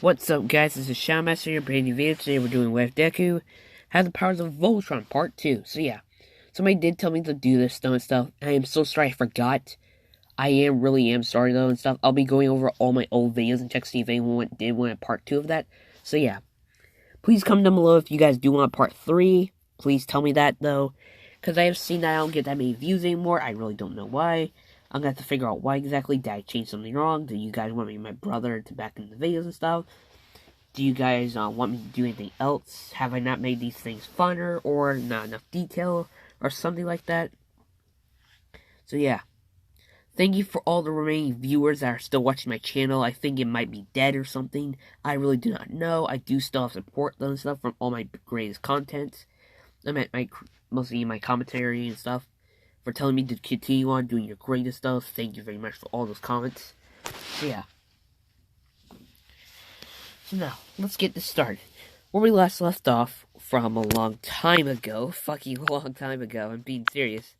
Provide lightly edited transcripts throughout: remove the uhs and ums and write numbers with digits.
What's up, guys? This is Showmaster here, brand new video. Today we're doing with Deku has the powers of Voltron Part 2. So yeah, somebody did tell me to do this though and stuff, and I am so sorry I forgot. I really am sorry though and stuff. I'll be going over all my old videos and check to see if anyone did want a Part 2 of that. So yeah, please comment down below if you guys do want Part 3. Please tell me that though, because I have seen that I don't get that many views anymore. I really don't know why. I'm gonna have to figure out why exactly. Did I change something wrong? Do you guys want me and my brother to back in the videos and stuff? Do you guys want me to do anything else? Have I not made these things funner, or not enough detail, or something like that? So yeah, thank you for all the remaining viewers that are still watching my channel. I think it might be dead or something. I really do not know. I do still have support though and stuff from all my greatest content. I meant mostly my commentary and stuff. For telling me to continue on doing your greatest stuff. Thank you very much for all those comments. So yeah. So now, let's get this started. Where we last left off from a long time ago. Fucking long time ago. I'm being serious.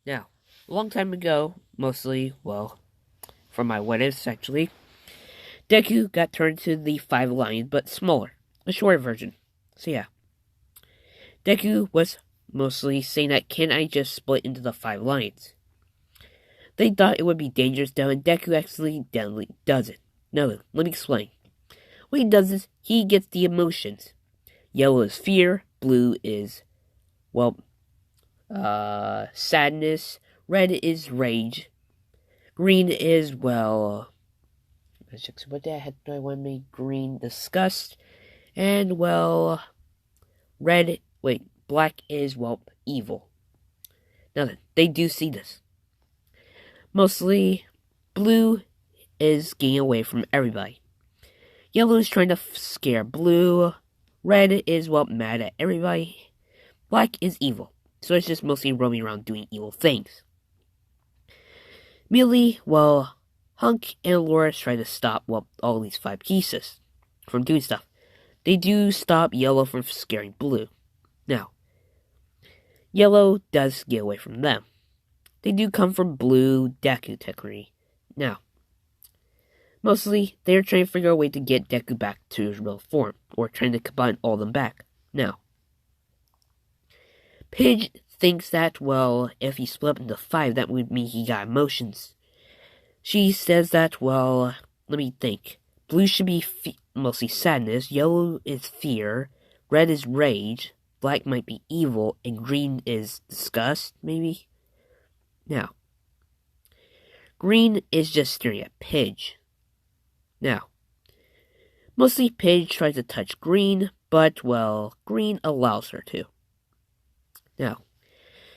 Now, a long time ago, mostly, well, from my what ifs actually, Deku got turned to the 5 Lions, but smaller. A shorter version. So yeah. Deku was mostly saying that, can I just split into the 5 Lions? They thought it would be dangerous though, and Deku actually does it. No, let me explain. When he does this, he gets the emotions. Yellow is fear, blue is, well, sadness, red is rage, green is, well, what the heck do I want to make green? Disgust, and, well, black is, well, evil. Now then, they do see this. Mostly, blue is getting away from everybody. Yellow is trying to scare blue. Red is, well, mad at everybody. Black is evil. So it's just mostly roaming around doing evil things. Immediately, well, Hunk and Laura try to stop, well, all these 5 pieces from doing stuff. They do stop Yellow from scaring blue. Now, Yellow does get away from them. They do come from blue Deku technically. Now, mostly, they are trying to figure out a way to get Deku back to his real form, or trying to combine all of them back. Now, Pidge thinks that, well, if he split up into 5, that would mean he got emotions. She says that, well, let me think. Blue should be mostly sadness, yellow is fear, red is rage, black might be evil, and green is disgust, maybe? Now, green is just staring at Pidge. Now, mostly Pidge tries to touch green, but, well, green allows her to. Now,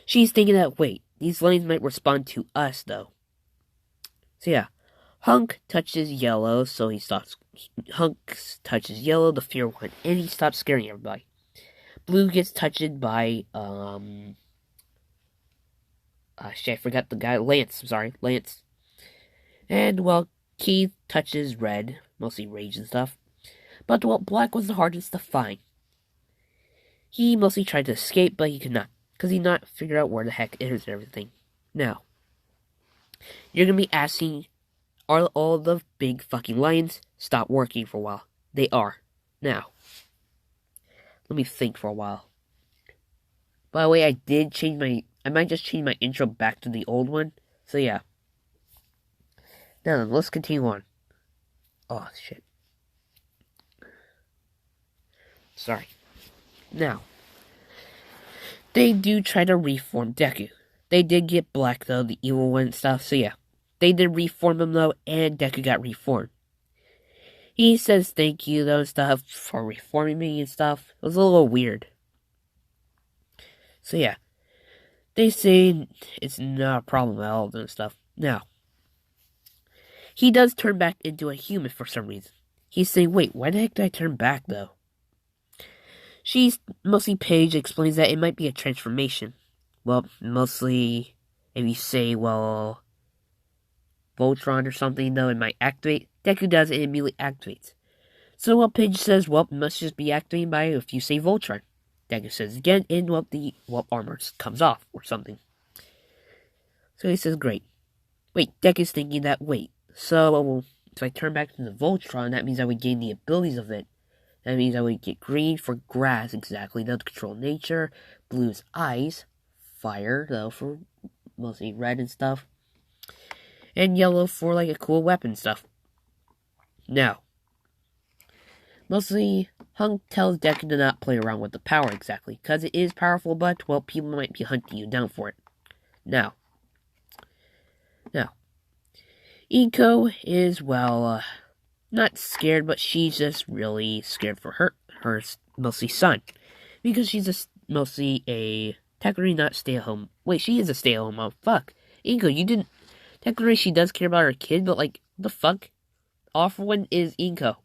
she's thinking that, wait, these lines might respond to us, though. So yeah, Hunk touches yellow, so he stops. Hunk touches yellow, the fear one, and he stops scaring everybody. Blue gets touched by, shit, I forgot the guy, Lance. And, well, Keith touches red, mostly rage and stuff. But, well, black was the hardest to find. He mostly tried to escape, but he could not, because he not figured out where the heck it is and everything. Now, you're gonna be asking, are all the big fucking lions stop working for a while? They are. Now, let me think for a while. By the way, I might just change my intro back to the old one. So yeah. Now then, let's continue on. Oh, shit. Sorry. Now, they do try to reform Deku. They did get Black, though, the evil one and stuff, so yeah. They did reform him, though, and Deku got reformed. He says thank you, though, and stuff, for reforming me and stuff. It was a little weird. So yeah. They say it's not a problem at all, and stuff. Now, he does turn back into a human for some reason. He's saying, wait, why the heck did I turn back, though? Mostly Paige explains that it might be a transformation. Well, mostly, if you say, well, Voltron or something, though, it might activate. Deku does it, and immediately activates. So, well, Paige says, well, it must just be activated by if you say Voltron. Deku says again, and, well, the armor comes off, or something. So he says, great. Wait, Deku's thinking that, wait, so, So I turn back to the Voltron. That means I would gain the abilities of it. That means I would get green for grass, exactly, though, to control nature. Blue is ice. Fire, though, for mostly red and stuff. And yellow for, like, a cool weapon stuff. Now, mostly, Hunk tells Deku to not play around with the power exactly, because it is powerful, but, well, people might be hunting you down for it. Now, Iko is, well, not scared, but she's just really scared for her mostly son. Because she's mostly a, technically not stay-at-home. Wait, she is a stay-at-home mom. Fuck. Iko, you didn't, technically she does care about her kid, but like, what the fuck? All for one is Iko.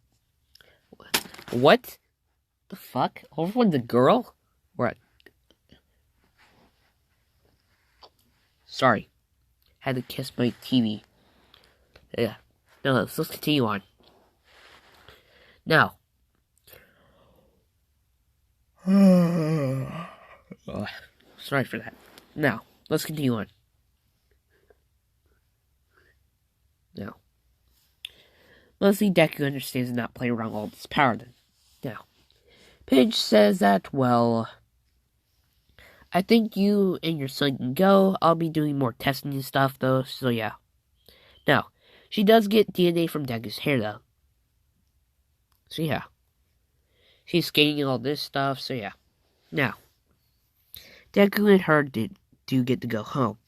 What? The fuck? All for one's a girl? What? Sorry. Had to kiss my TV. Yeah. Now let's continue on. Now. Sorry for that. Now, let's continue on. Now. Mostly Deku understands not playing around all this power then. Now. Pidge says that, well, I think you and your son can go. I'll be doing more testing and stuff though, so yeah. Now, she does get DNA from Deku's hair though. So yeah. She's skating and all this stuff, so yeah. Now, Deku and her do get to go home.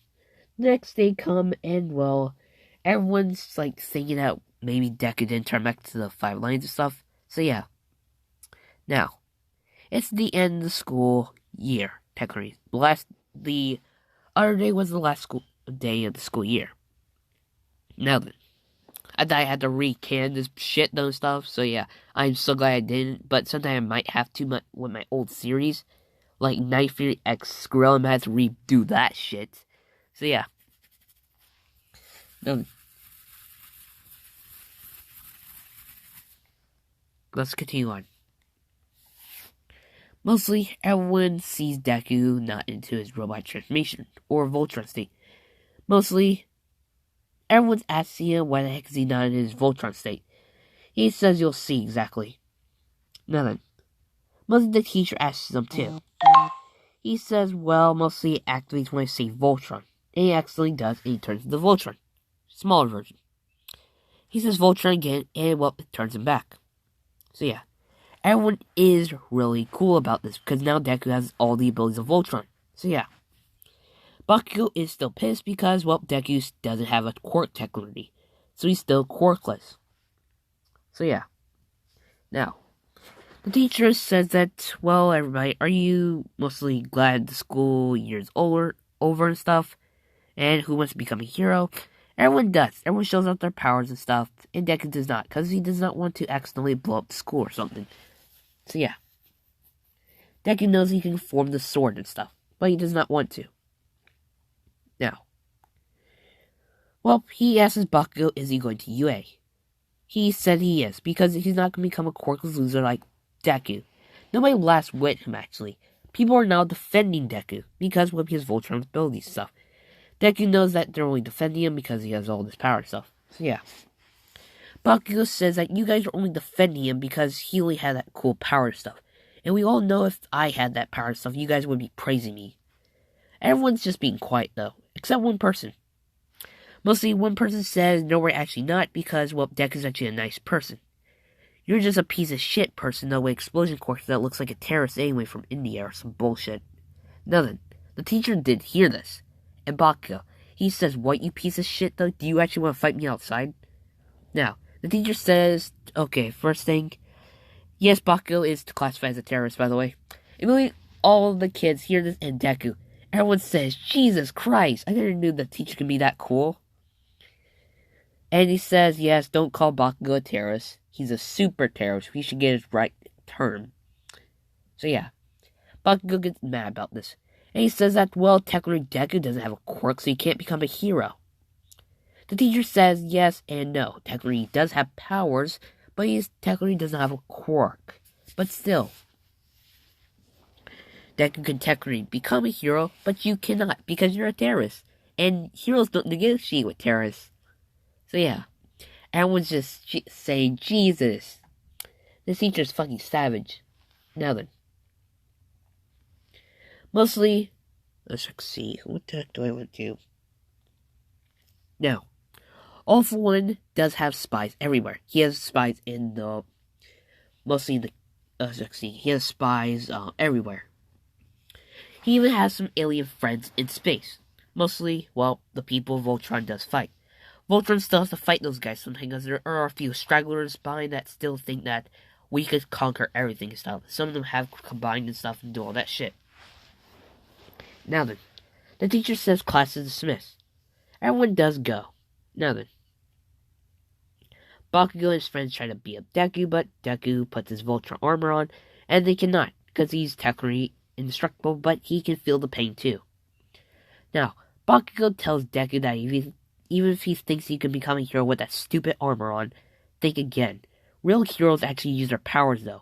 Next they come and, well, everyone's like thinking out maybe Deku didn't turn back to the 5 lines and stuff. So yeah. Now, it's the end of the school year, technically. The other day was the last day of the school year. Now then, I thought I had to recan this shit though stuff, so yeah, I'm so glad I didn't, but sometimes I might have to with my old series, like Night Fury X Skrill, I might have to redo that shit. So yeah. Now, let's continue on. Mostly, everyone sees Deku not into his robot transformation, or Voltron state. Mostly, everyone's asking him why the heck is he not in his Voltron state. He says you'll see exactly. Now then, mostly the teacher asks him too. He says, well, mostly activates when I say Voltron. And he accidentally does, and he turns into Voltron. Smaller version. He says Voltron again, and well, it turns him back. So yeah. Everyone is really cool about this, because now Deku has all the abilities of Voltron. So yeah. Bakugo is still pissed because, well, Deku doesn't have a quirk technically. So he's still quirkless. So yeah. Now, the teacher says that, well, everybody, are you mostly glad the school year's over and stuff? And who wants to become a hero? Everyone does. Everyone shows off their powers and stuff. And Deku does not, because he does not want to accidentally blow up the school or something. So yeah. Deku knows he can form the sword and stuff, but he does not want to. Now. Well, he asks Bakugo, is he going to UA? He said he is, because he's not going to become a quirkless loser like Deku. Nobody laughs with him, actually. People are now defending Deku, because of his Voltron abilities stuff. Deku knows that they're only defending him because he has all this power stuff. So yeah. Bakugo says that you guys are only defending him because he only had that cool power stuff. And we all know if I had that power stuff, you guys would be praising me. Everyone's just being quiet, though. Except one person. Mostly one person says, no, we're actually not, because, well, Deku's actually a nice person. You're just a piece of shit person, though, with explosion quirks that looks like a terrorist anyway from India or some bullshit. Now then, the teacher did hear this. And Bakugo, he says, what, you piece of shit, though? Do you actually want to fight me outside? Now, the teacher says, okay, first thing, yes, Bakugo is classified as a terrorist, by the way. Immediately, all the kids hear this, and Deku, everyone says, Jesus Christ, I never knew the teacher could be that cool. And he says, yes, don't call Bakugo a terrorist. He's a super terrorist. He should get his right term. So yeah, Bakugo gets mad about this. And he says that, well, technically Deku doesn't have a quirk, so he can't become a hero. The teacher says yes and no. Technically he does have powers, but he technically doesn't have a quirk. But still, Deku can technically become a hero, but you cannot, because you're a terrorist. And heroes don't negotiate with terrorists. So yeah, Everyone's just saying, Jesus, this teacher's fucking savage. Now then. Mostly, let's see, what the heck do I want to do? Now, All for One does have spies everywhere. He has spies in the, mostly in the, let's see, he has spies everywhere. He even has some alien friends in space. Mostly, well, the people Voltron does fight. Voltron still has to fight those guys sometimes because there are a few stragglers behind that still think that we could conquer everything and stuff. Some of them have combined and stuff and do all that shit. Now then, the teacher says class is dismissed. Everyone does go. Now then, Bakugo and his friends try to beat up Deku, but Deku puts his Voltron armor on, and they cannot, because he's technically indestructible, but he can feel the pain too. Now, Bakugo tells Deku that even if he thinks he can become a hero with that stupid armor on, think again. Real heroes actually use their powers, though.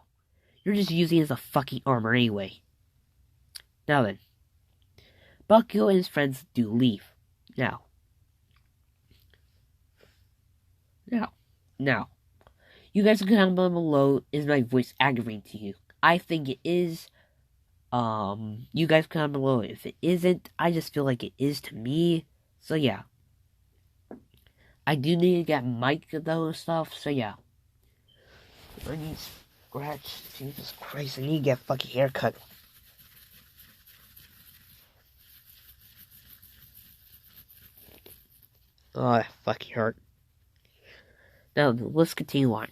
You're just using it as a fucking armor anyway. Now then, Bakugo and his friends do leave. Now, you guys can comment below, is my voice aggravating to you? I think it is. You guys comment below if it isn't. I just feel like it is to me. So yeah. I do need to get mic though and stuff, so yeah. I need scratch. Jesus Christ, I need to get a fucking haircut. Oh, that fucking hurt. Now, let's continue on.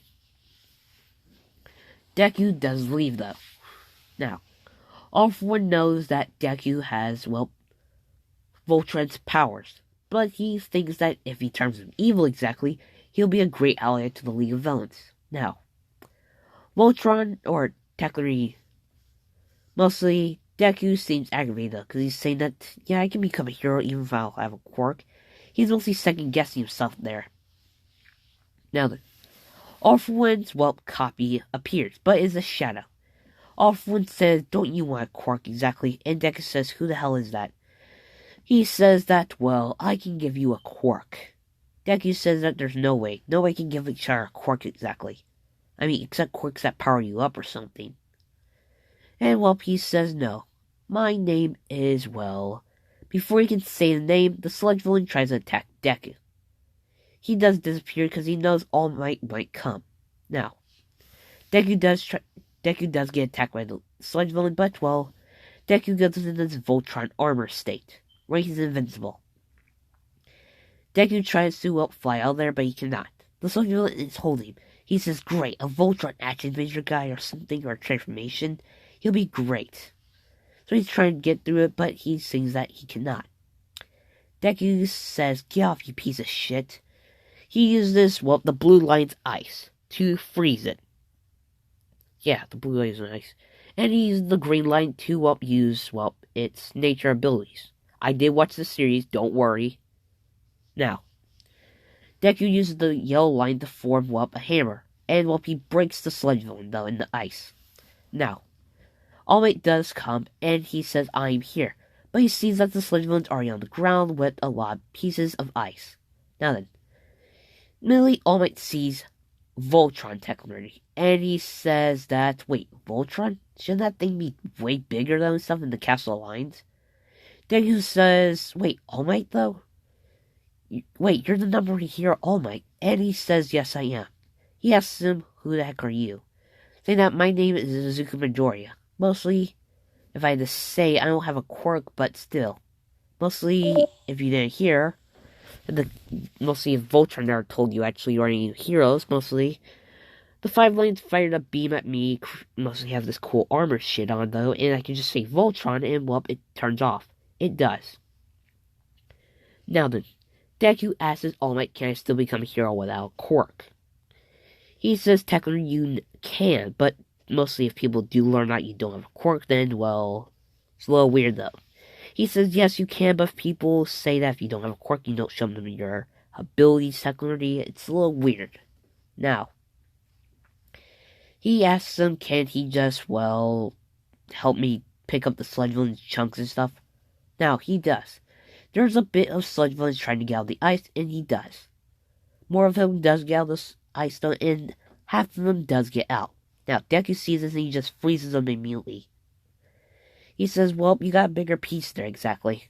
Deku does leave, though. Now, All for One knows that Deku has, well, Voltron's powers. But he thinks that if he turns him evil exactly, he'll be a great ally to the League of Villains. Now, Voltron, or technically, mostly, Deku seems aggravated, though, because he's saying that, yeah, I can become a hero even if I don't have a quirk. He's mostly second-guessing himself there. Now then, All for One's, well, copy appears, but is a shadow. All for One says, don't you want a quirk exactly? And Deku says, who the hell is that? He says that, well, I can give you a quirk. Deku says that there's no way. Nobody can give each other a quirk exactly. I mean, except quirks that power you up or something. And, well, he says no. My name is, well... Before he can say the name, the sludge villain tries to attack Deku. He does disappear because he knows All Might might come. Now, Deku does get attacked by the sludge villain, but, well, Deku goes into his Voltron armor state, where he's invincible. Deku tries to, well, fly out there, but he cannot. The sludge villain is holding him. He says, great, a Voltron action major guy or something, or a transformation. He'll be great. So he's trying to get through it, but he thinks that he cannot. Deku says, get off, you piece of shit. He uses, well, the blue line's ice to freeze it. Yeah, the blue line's ice. And he uses the green line to, well, use, well, its nature abilities. I did watch the series, don't worry. Now, Deku uses the yellow line to form, well, a hammer. And, well, he breaks the sludge villain, though, in the ice. Now, All Might does come, and he says, I'm here. But he sees that the sludge villain's already on the ground with a lot of pieces of ice. Now then, immediately All Might sees Voltron technology, and he says that, wait, Voltron? Shouldn't that thing be way bigger though and stuff in the Castle Lines? Deku says, wait, All Might though? Wait, you're the number one hero, All Might. And he says, yes, I am. He asks him, who the heck are you? Saying that my name is Izuku Midoriya. Mostly, if I had to say, I don't have a quirk, but still. Mostly, if you didn't hear, mostly if Voltron never told you actually you already knew heroes, mostly. The 5 lanes fired a beam at me, mostly have this cool armor shit on though, and I can just say Voltron and well, it turns off. It does. Now then, Deku asks All Might, can I still become a hero without a quirk? He says technically you can, but mostly if people do learn that you don't have a quirk, then, well, it's a little weird though. He says, yes, you can, but if people say that if you don't have a quirk, you don't show them your abilities technically, it's a little weird. Now, he asks him, can he just, well, help me pick up the sludge villain's chunks and stuff? Now, he does. There's a bit of sludge villains trying to get out of the ice, and he does. More of them does get out of the ice stone, and half of them does get out. Now, Deku sees this and he just freezes them immediately. He says, well, you got a bigger piece there, exactly.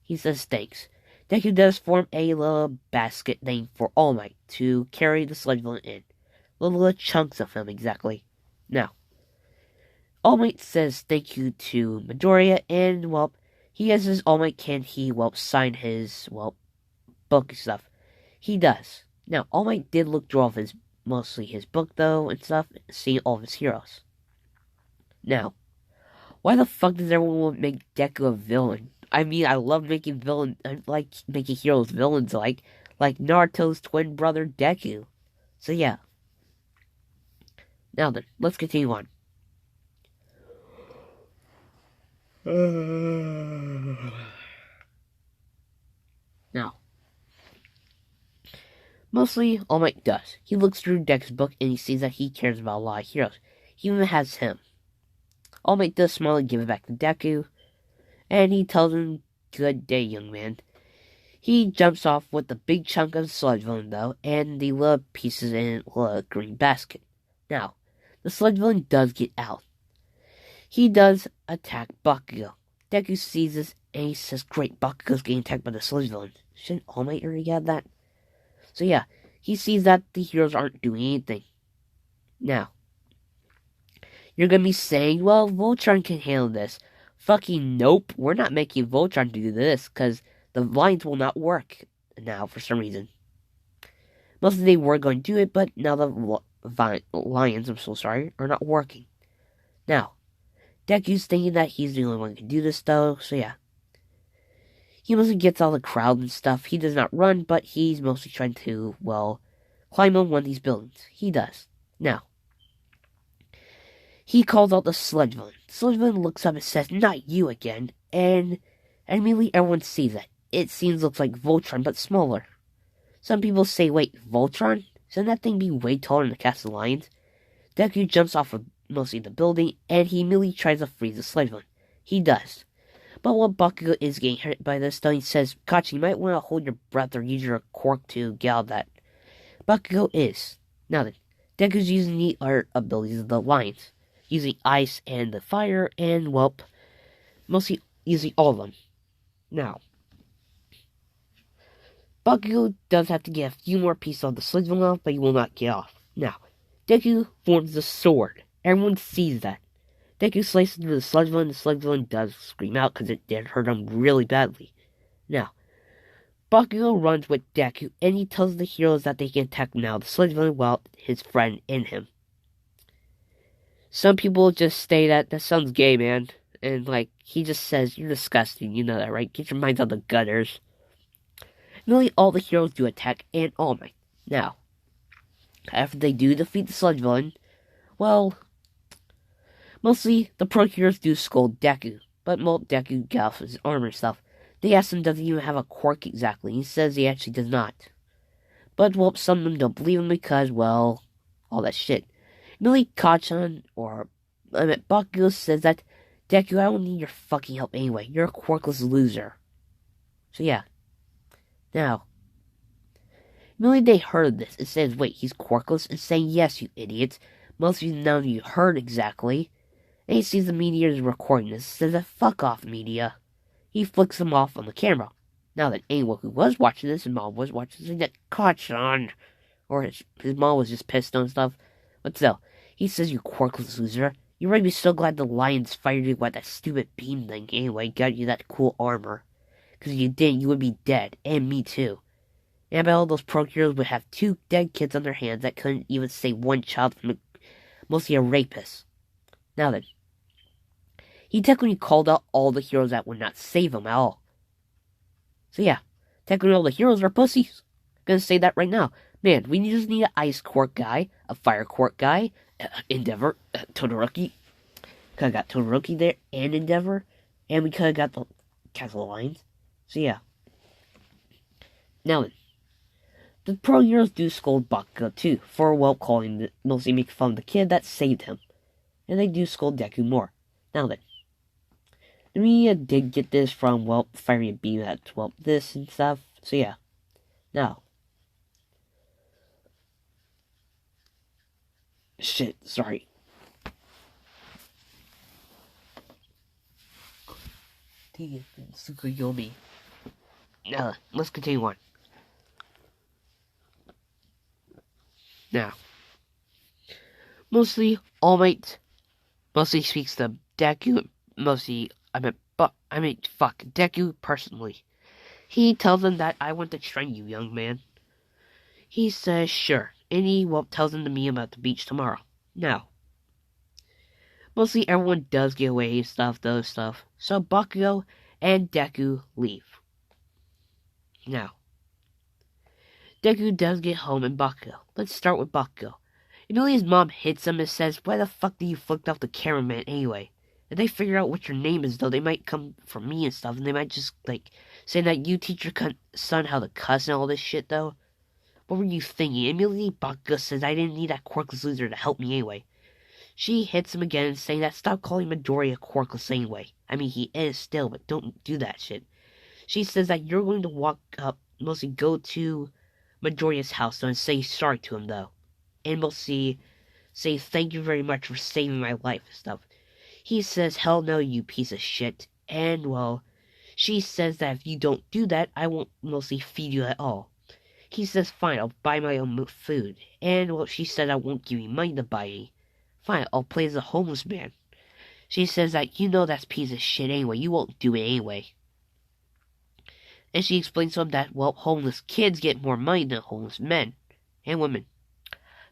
He says, thanks. Deku does form a little basket thing for All Might to carry the sludge villain in. Little chunks of him, exactly. Now, All Might says thank you to Midoriya, and, well, he has his All Might can he, well, sign his, well, book and stuff. He does. Now, All Might did look through all of his, mostly his book, though, and stuff, seeing all of his heroes. Now, why the fuck does everyone make Deku a villain? I mean, I love making I like making heroes villains like Naruto's twin brother Deku. So yeah. Now then, let's continue on. Now, mostly All Might does. He looks through Deku's book and he sees that he cares about a lot of heroes. He even has him. All Might does smile and give it back to Deku, and he tells him, good day, young man. He jumps off with the big chunk of sludge villain, though, and the little pieces in a little green basket. Now, the sludge villain does get out. He does attack Bakugo. Deku sees this, and he says, great, Bakugo's getting attacked by the sludge villain. Shouldn't All Might already get that? So yeah, he sees that the heroes aren't doing anything. Now, you're gonna be saying, well, Voltron can handle this. Fucking nope, we're not making Voltron do this, because the lines will not work now for some reason. Mostly they were going to do it, but now the lions, I'm so sorry, are not working. Now, Deku's thinking that he's the only one who can do this, though, so yeah. He mostly gets all the crowd and stuff. He does not run, but he's mostly trying to, well, climb on one of these buildings. He does. Now, he calls out the sludge villain. The sludge villain looks up and says, not you again, and immediately everyone sees it. It looks like Voltron, but smaller. Some people say, wait, Voltron? Shouldn't that thing be way taller than the Castle Lions? Deku jumps off of mostly the building, and he immediately tries to freeze the sludge villain. He does. But while Bakugo is getting hurt by this, though, he says, Kachi, you might want to hold your breath or use your quirk to get out of that. Bakugo is. Now then, Deku's using the art abilities of the lions, using ice and the fire, and, well, mostly using all of them. Now, Bakugo does have to get a few more pieces of the sludge villain off, but he will not get off. Now, Deku forms the sword. Everyone sees that. Deku slices through the sludge villain does scream out because it did hurt him really badly. Now, Bakugo runs with Deku, and he tells the heroes that they can attack now the sludge villain while his friend in him. Some people just say that sounds gay, man. And, he just says, you're disgusting, you know that, right? Get your minds out the gutters. Nearly all the heroes do attack, and All Might. Now, after they do defeat the sludge villain, well, mostly the pro heroes do scold Deku, but Deku gets off his armor and stuff. They ask him does he even have a quirk exactly. He says he actually does not. But, well, some of them don't believe him because, well, all that shit. Millie Kachan, Bakugo says that, Deku, I don't need your fucking help anyway. You're a quirkless loser. So, yeah. Now, immediately they heard this. It says, wait, he's quirkless? And saying, yes, you idiots. Most of you none of you heard exactly. And he sees the media is recording this. It says, fuck off, media. He flicks them off on the camera. Now that anyone who was watching this, his mom was watching this, that Kachan, or his mom was just pissed on stuff. But still, he says, you quirkless loser. You might be so glad the lions fired you by that stupid beam thing anyway, got you that cool armor. Because if you didn't, you would be dead. And me too. And I bet all those pro heroes would have 2 dead kids on their hands that couldn't even save 1 child from mostly a rapist. Now then, he technically called out all the heroes that would not save him at all. So yeah, technically all the heroes are pussies. I'm gonna say that right now. Man, we just need an ice quirk guy, a fire quirk guy, Endeavor, Todoroki. Could've got Todoroki there, and Endeavor. And we could've got the Castle Lions. So yeah. Now then, the pro heroes do scold Bakugo too, for calling mostly making fun of the kid that saved him. And they do scold Deku more. Now then, the media did get this from, firing a beam at, this and stuff. So yeah. Now, Shit, sorry. Tsukuyomi. Now, let's continue on. Now, mostly All Might mostly speaks to Deku. Deku personally. He tells him that I want to train you, young man. He says sure, and he tells him to meet him at the beach tomorrow. Now, mostly everyone does get away and stuff, those stuff. So Bakugo and Deku leave. Now, Deku does get home and Bakugo. Let's start with Bakugo. His mom hits him and says, "Why the fuck do you flipped off the cameraman anyway?" If they figure out what your name is, though, they might come for me and stuff, and they might just, say that you teach your son how to cuss and all this shit, though. What were you thinking? Immediately, Bakugo says, "I didn't need that quirkless loser to help me anyway." She hits him again, saying that stop calling Midoriya quirkless anyway. I mean, he is still, but don't do that shit. She says that you're going to walk up, mostly go to Midoriya's house, though, and say sorry to him, though. And mostly say thank you very much for saving my life and stuff. He says, "Hell no, you piece of shit." And, she says that if you don't do that, I won't mostly feed you at all. He says, "Fine, I'll buy my own food." And, she said, "I won't give you money to buy any." "Fine, I'll play as a homeless man." She says that that's a piece of shit anyway. You won't do it anyway. And she explains to him that, homeless kids get more money than homeless men and women.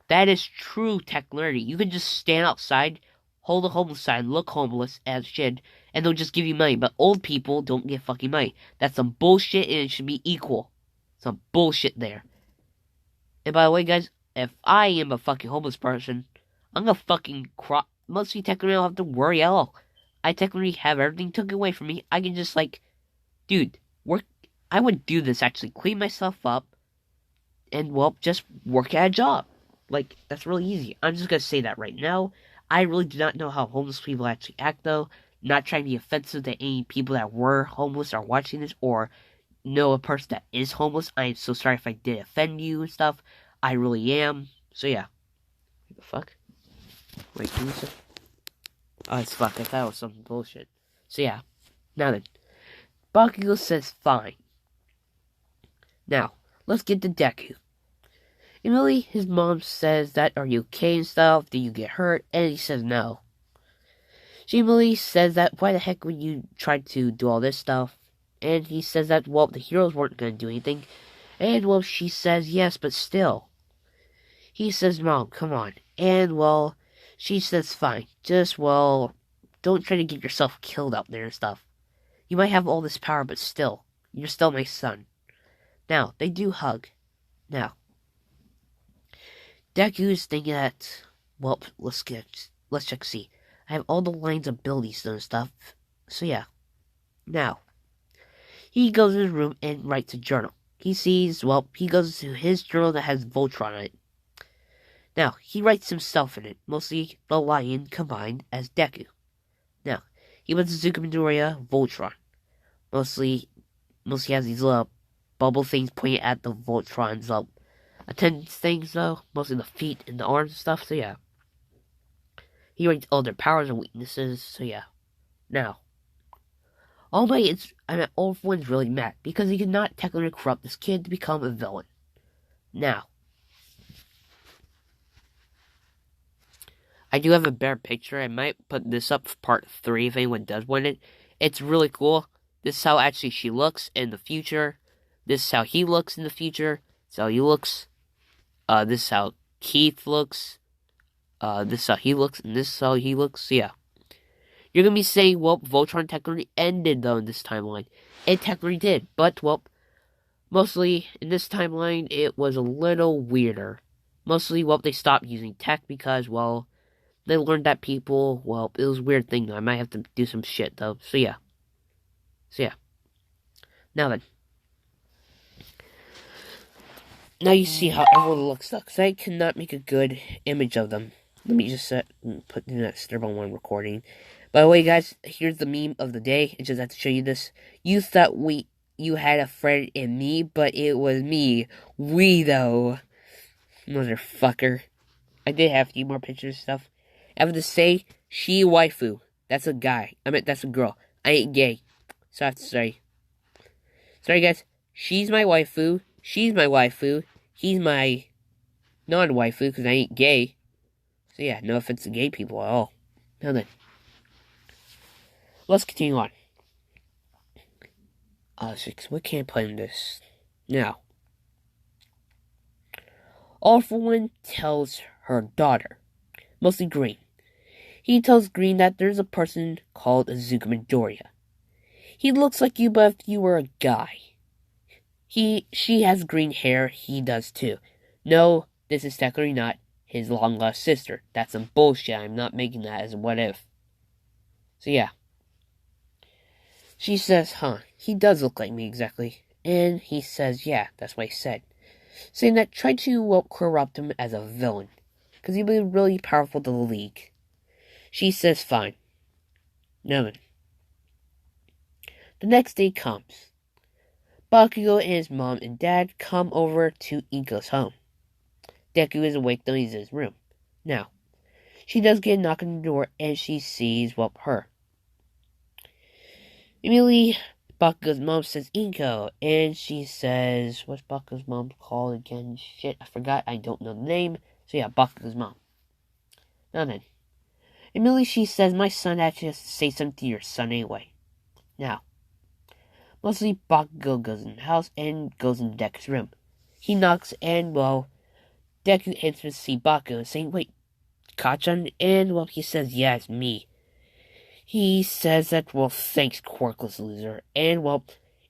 That is true technicality. You can just stand outside, hold a homeless sign, look homeless as shit, and they'll just give you money. But old people don't get fucking money. That's some bullshit, and it should be equal. Some bullshit there. And by the way, guys, if I am a fucking homeless person, I'm gonna fucking cry. Mostly technically I don't have to worry at all. I technically have everything taken away from me. I can just dude, work. I would do this actually, clean myself up, and just work at a job. That's really easy. I'm just gonna say that right now. I really do not know how homeless people actually act, though. Not trying to be offensive to any people that were homeless are watching this, or know a person that is homeless. I am so sorry if I did offend you and stuff. I really am. So yeah. What the fuck? Wait, can you say? Oh, it's fuck. I thought it was some bullshit. So yeah. Now then. Bakugo says fine. Now, let's get to Deku. Immediately, his mom says that, "Are you okay and stuff? Did you get hurt?" And he says no. She immediately says that, "Why the heck would you try to do all this stuff?" And he says that, the heroes weren't going to do anything. And, she says, "Yes, but still." He says, "Mom, come on." And, she says, "Fine. Just, don't try to get yourself killed out there and stuff. You might have all this power, but still, you're still my son." Now, they do hug. Now, Deku is thinking that, let's check, see. I have all the lines of abilities and stuff. So yeah. Now, he goes in his room and writes a journal. He goes to his journal that has Voltron on it. Now, he writes himself in it, mostly the lion combined as Deku. Now, he puts Zuka Midoriya Voltron. Mostly has these little bubble things pointing at the Voltron's attendance things, though. Mostly the feet and the arms and stuff, so yeah. He writes all their powers and weaknesses, so yeah. Now, All for One's really mad, because he cannot technically corrupt this kid to become a villain. Now, I do have a better picture. I might put this up for part 3 if anyone does want it. It's really cool. This is how actually she looks in the future. This is how he looks in the future. This is how he looks. This is how Keith looks. This is how he looks, and this is how he looks. So yeah. You're gonna be saying, Voltron technically ended, though, in this timeline. It technically did, but, mostly, in this timeline, it was a little weirder. Mostly, they stopped using tech because, they learned that people, it was a weird thing, though. I might have to do some shit, though. So yeah. Now then. Now you see how everyone looks, though, because I cannot make a good image of them. Let me just put in that Sturbo one recording. By the way, guys, here's the meme of the day. I just have to show you this. You thought you had a friend in me, but it was me. We, though. Motherfucker. I did have a few more pictures and stuff. I have to say, she waifu. That's a guy. I mean, that's a girl. I ain't gay. So I have to say. Sorry, guys. She's my waifu. She's my waifu. He's my non-waifu because I ain't gay. So yeah, no offense to gay people at all. Now then. Let's continue on. We can't play in this. Now. All for One tells her daughter, mostly Green. He tells Green that there's a person called Azuka Midoriya. He looks like you, but if you were a guy. She has green hair, he does too. No, this is technically not his long-lost sister. That's some bullshit. I'm not making that as a what if. So yeah. She says, he does look like me exactly. And he says, yeah, that's what he said. Saying that try to corrupt him as a villain. Because he'd be really powerful to the League. She says, fine. Now then. The next day comes. Bakugo and his mom and dad come over to Inko's home. Deku is awake though he's in his room. Now, she does get a knock on the door and she sees, her. Immediately, Bakugo's mom says Inko, and she says, what's Bakugo's mom called again? Shit, I forgot, I don't know the name. So yeah, Bakugo's mom. Now then, immediately she says, my son actually has to say something to your son anyway. Now, mostly Bakugo goes in the house and goes in Deku's room. He knocks and, Deku answers to see Bakugo saying, wait, Kachan? And, he says, yeah, it's me. He says that, thanks, quirkless loser. And,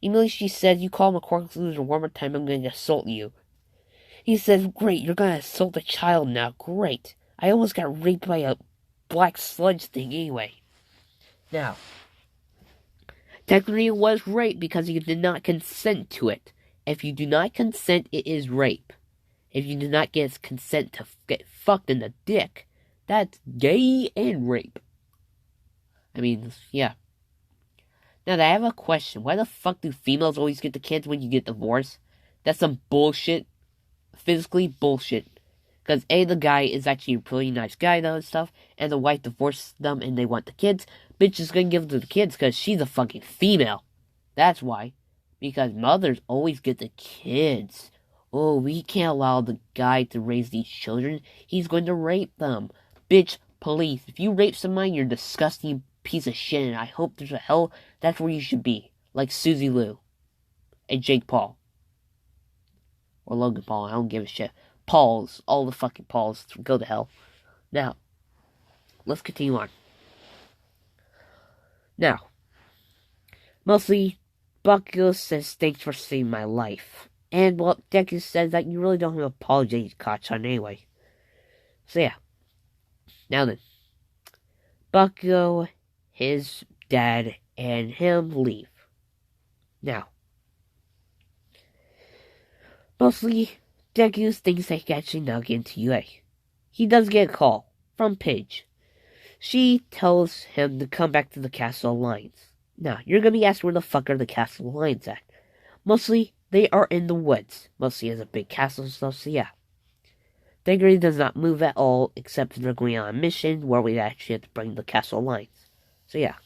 immediately she says, you call him a quirkless loser one more time, I'm going to assault you. He says, great, you're going to assault a child now, great. I almost got raped by a black sludge thing anyway. Now, technically it was rape because you did not consent to it. If you do not consent, it is rape. If you do not get consent to get fucked in the dick, that's gay and rape. I mean, yeah. Now, I have a question. Why the fuck do females always get the kids when you get divorced? That's some bullshit. Physically bullshit. Because A, the guy is actually a pretty nice guy though and stuff, and the wife divorced them and they want the kids. Bitch is gonna give them to the kids because she's a fucking female. That's why. Because mothers always get the kids. Oh, we can't allow the guy to raise these children. He's going to rape them. Bitch, police. If you rape someone, you're a disgusting piece of shit, and I hope there's a hell that's where you should be. Like Susie Liu. And Jake Paul. Or Logan Paul, I don't give a shit. Pauls. All the fucking Pauls. Go to hell. Now, let's continue on. Now, mostly, Bakugo says thanks for saving my life. And, Deku says that you really don't have to apologize, Kachan, anyway. So, yeah. Now then. Bakugo, his dad, and him leave. Now. Mostly, Deku thinks that he can actually now get into UA. He does get a call from Paige. She tells him to come back to the Castle Alliance. Now, you're gonna be asked where the fuck are the Castle Alliance at? Mostly, they are in the woods. Mostly has a big castle and stuff, so yeah. Deku does not move at all, except they're going on a mission where we actually have to bring the Castle Alliance. So yeah.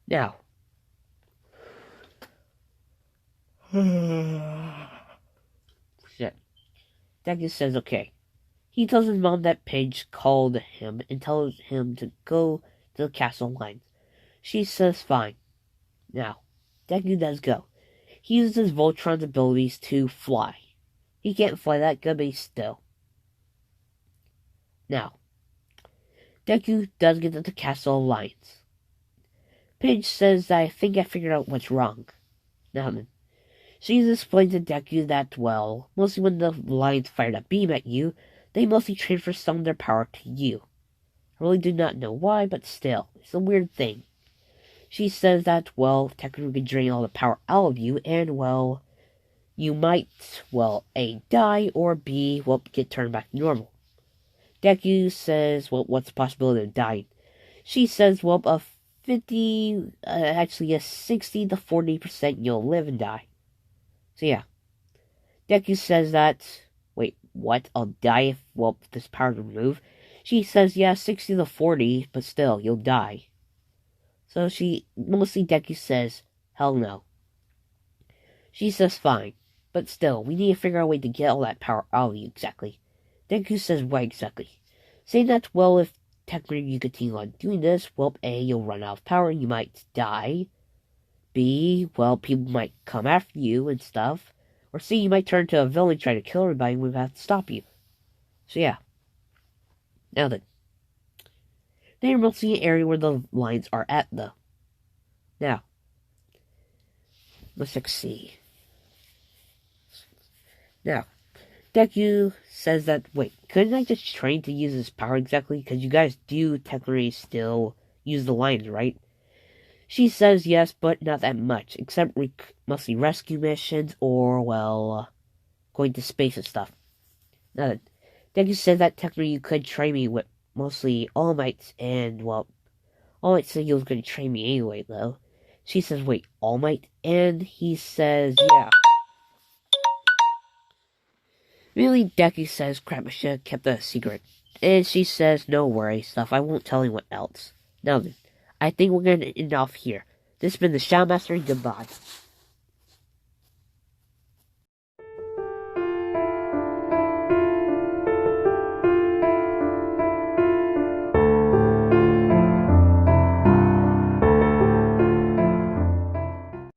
Now. Shit. Deku says okay. He tells his mom that Paige called him and tells him to go to the Castle Alliance. She says fine. Now, Deku does go. He uses Voltron's abilities to fly. He can't fly that good, but he's still. Now, Deku does get to the Castle Alliance. Paige says that I think I figured out what's wrong. Now then, she explains to Deku that, mostly when the Alliance fired a beam at you, they mostly transfer some of their power to you. I really do not know why, but still, it's a weird thing. She says that, technically can drain all the power out of you, and, you might, A, die, or B, get turned back to normal. Deku says, what's the possibility of dying? She says, a 60 to 40% you'll live and die. So yeah. Deku says that, what? I'll die if, well, this power is removed? She says, yeah, 60 to 40, but still, you'll die. So mostly Deku says, hell no. She says, fine, but still, we need to figure out a way to get all that power out of you exactly. Deku says, what exactly? Saying that, well, if technically you continue on doing this, well, A, you'll run out of power and you might die. B, well, people might come after you and stuff. Or C, you might turn into a villain trying to kill everybody and we have to stop you. So yeah. Now then. Then we'll see an area where the lines are at, though. Now. Let's see. Now. Deku says that, wait, couldn't I just train to use this power exactly? Because you guys do technically still use the lines, right? She says yes, but not that much, except mostly rescue missions or, well, going to space and stuff. Now then, Deku said that technically you could train me with mostly All Might, and, well, All Might said he was going to train me anyway, though. She says, wait, All Might? And he says, yeah. Really, Deku says, crap, I should have kept that a secret. And she says, no worry, stuff, I won't tell anyone else. Now then, I think we're going to end off here. This has been the Shadow Master, goodbye.